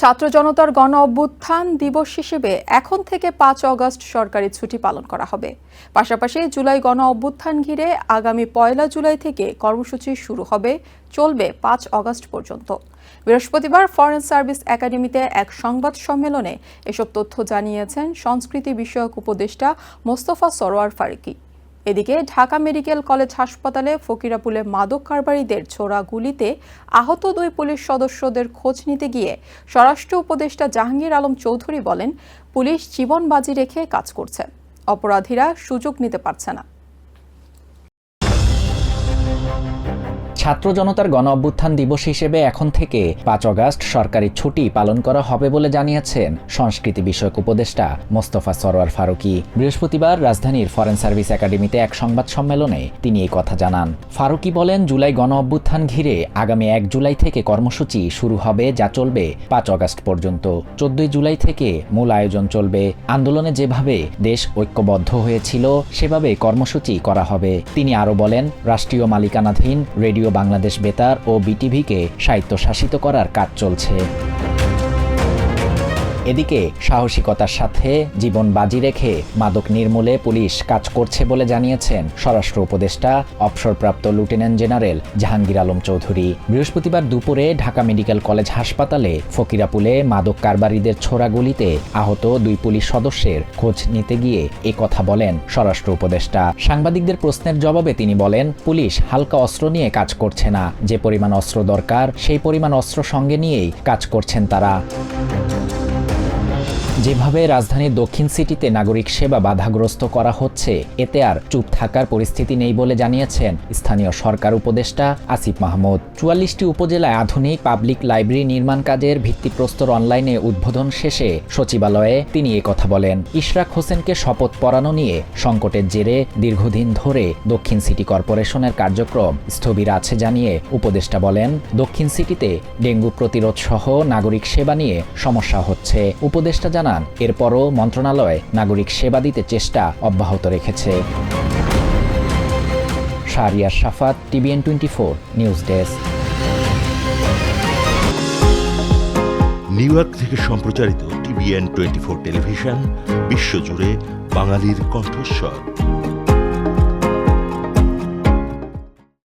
ছাত্র জনতার গণ অভ্যুত্থান দিবস হিসেবে এখন থেকে ৫ অগস্ট সরকারি ছুটি পালন করা হবে। পাশাপাশি জুলাই গণ অভ্যুত্থান ঘিরে আগামী ১ জুলাই থেকে কর্মসূচি শুরু হবে, চলবে ৫ অগস্ট পর্যন্ত। বৃহস্পতিবার ফরেন সার্ভিস একাডেমিতে এক সংবাদ সম্মেলনে এসব তথ্য জানিয়েছেন সংস্কৃতি বিষয়ক উপদেষ্টা মোস্তফা সরোয়ার ফারুকী। এদিকে ঢাকা মেডিকেল কলেজ হাসপাতালে ফকিরাপুলে মাদক কারবারিদের ছোড়া গুলিতে আহত ২ পুলিশ সদস্যদের খোঁজ নিতে গিয়ে স্বরাষ্ট্র উপদেষ্টা জাহাঙ্গীর আলম চৌধুরী বলেন, পুলিশ জীবন বাজি রেখে কাজ করছে, অপরাধীরা সুযোগ নিতে পারছে না। ছাত্র জনতার গণ অভ্যুত্থান দিবস হিসেবে এখন থেকে ৫ অগস্ট সরকারি ছুটি পালন করা হবে বলে জানিয়েছেন সংস্কৃতি বিষয়ক উপদেষ্টা মোস্তফা সরোয়ার ফারুকী। বৃহস্পতিবার রাজধানীর ফরেন সার্ভিস একাডেমিতে এক সংবাদ সম্মেলনে তিনি এই কথা জানান। ফারুকী বলেন, জুলাই গণ অভ্যুত্থান ঘিরে আগামী ১ জুলাই থেকে কর্মসূচি শুরু হবে, যা চলবে ৫ অগস্ট পর্যন্ত। ১৪ জুলাই থেকে মূল আয়োজন চলবে। আন্দোলনে যেভাবে দেশ ঐক্যবদ্ধ হয়েছিল সেভাবে কর্মসূচি করা হবে। তিনি আরও বলেন, রাষ্ট্রীয় মালিকানাধীন রেডিও বাংলাদেশ বেতার ও বিটিভিকে স্বায়ত্তশাসিত করার কাজ চলছে। এদিকে সাহসিকতার সাথে জীবন বাজি রেখে মাদক নির্মূলে পুলিশ কাজ করছে বলে জানিয়েছেন স্বরাষ্ট্র উপদেষ্টা অবসরপ্রাপ্ত লেফটেন্যান্ট জেনারেল জাহাঙ্গীর আলম চৌধুরী। বৃহস্পতিবার দুপুরে ঢাকা মেডিকেল কলেজ হাসপাতালে ফকিরাপুলে মাদক কারবারিদের ছোড়া গুলিতে আহত ২ পুলিশ সদস্যের খোঁজ নিতে গিয়ে এ কথা বলেন স্বরাষ্ট্র উপদেষ্টা। সাংবাদিকদের প্রশ্নের জবাবে তিনি বলেন, পুলিশ হালকা অস্ত্র নিয়ে কাজ করছে না, যে পরিমাণ অস্ত্র দরকার সেই পরিমাণ অস্ত্র সঙ্গে নিয়েই কাজ করছেন তারা। যেভাবে রাজধানীর দক্ষিণ সিটিতে নাগরিক সেবা বাধাগ্রস্ত করা হচ্ছে, এতে আর চুপ থাকার পরিস্থিতি নেই বলে জানিয়েছেন স্থানীয় সরকার উপদেষ্টা আসিফ মাহমুদ। ৪৪টি উপজেলায় আধুনিক পাবলিক লাইব্রেরি নির্মাণ কাজের ভিত্তিপ্রস্তর অনলাইনে উদ্বোধন শেষে সচিবালয়ে তিনি কথা বলেন। ইশরাক হোসেনকে শপথ পড়ানো নিয়ে সংকটের জেরে দীর্ঘদিন ধরে দক্ষিণ সিটি কর্পোরেশনের কার্যক্রম স্থবির আছে জানিয়ে উপদেষ্টা বলেন, দক্ষিণ সিটিতে ডেঙ্গু প্রতিরোধ সহ নাগরিক সেবা নিয়ে সমস্যা হচ্ছে। উপদেষ্টা জানান, এরপরও মন্ত্রণালয় নাগরিক সেবা দিতে চেষ্টা অব্যাহত রেখেছে। শাহরিয়ার শাফাত, TVN24 news desk. New York থেকে সম্প্রচারিত TVN24 টেলিভিশন বিশ্বজুড়ে বাঙালির কণ্ঠস্বর।